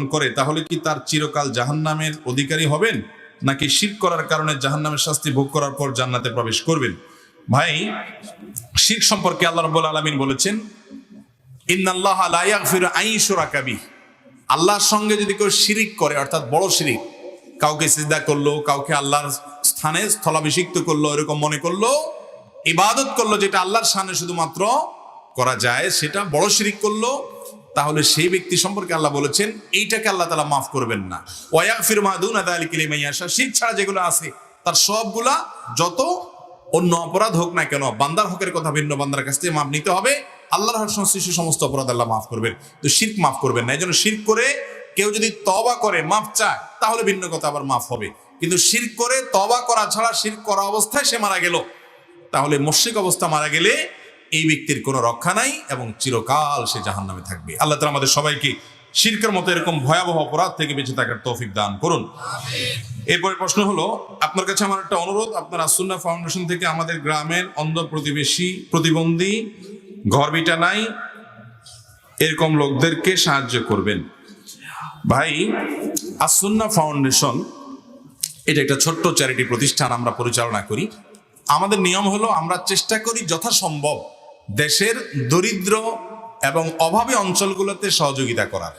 করে তাহলে কি তার চিরকাল জাহান্নামের অধিকারী হবেন, নাকি শিরক করার কারণে জাহান্নামের শাস্তি ভোগ করার পর জান্নাতে প্রবেশ করবেন? ভাই, শিরক সম্পর্কে আল্লাহ রাব্বুল আলামিন বলেছেন, ইন্নাল্লাহা লা ইয়াগফিরু আন ইউশরাকা বিহি। আল্লাহর সঙ্গে যদি কেউ শিরিক করে, অর্থাৎ বড় শিরিক, কাউকে সিজদা করলো, কাউকে আল্লাহর স্থানে স্থলাভিষিক্ত করলো, এরকম মনে করলো, ইবাদত করলো যেটা আল্লাহর শানে শুধুমাত্র করা যায়, সেটা বড় শিরিক করলো, তাহলে সেই ব্যক্তি সম্পর্কে আল্লাহ বলেছেন এইটাকে আল্লাহ তাআলা মাফ করবেন না। ওয়া ইয়াগফিরু মা দুনা যালিকা লিমান ইয়াশা। শিরক ছাড়া যেগুলো আছে তার সবগুলা, যত অন্য অপরাধ হোক না কেন, বান্দার হকের কথা ভিন্ন, বান্দার কাছ থেকে মাপ নিতে হবে। আল্লাহর হক সংশ্লিষ্ট সমস্ত অপরাধ আল্লাহ মাফ করবেন, তো শিরক মাফ করবেন না। এই জন্য শিরক করে কেউ যদি তওবা করে মাফ চায় তাহলে ভিন্ন কথা, আবার মাফ হবে। কিন্তু শিরক করে তওবা করা ছাড়া, শিরক করা অবস্থায় সে মারা গেল, তাহলে মুশরিক অবস্থা মারা গেলে এই ব্যক্তির কোনো রক্ষা নাই এবং চিরকাল সে জাহান্নামে থাকবে। আল্লাহ তাআলা আমাদের সবাইকে শিরকের মতো এরকম ভয়াবহ অপরাধ থেকে বেঁচে থাকার তৌফিক দান করুন। এরপরে প্রশ্ন হলো, আপনার কাছে আমার একটা অনুরোধ, আপনার আস-সুন্নাহ ফাউন্ডেশন থেকে আমাদের গ্রামের অন্ধ প্রতিবেশী, প্রতিবন্ধী, ঘরবিটা নাই, এরকম লোকদেরকে সাহায্য করবেন। ভাই, আস-সুন্নাহ ফাউন্ডেশন এটা একটা ছোট্ট চ্যারিটি প্রতিষ্ঠান, আমরা পরিচালনা করি। আমাদের নিয়ম হলো, আমরা চেষ্টা করি যথাসম্ভব দেশের দরিদ্র এবং অভাবী অঞ্চলগুলোতে সহযোগিতা করার।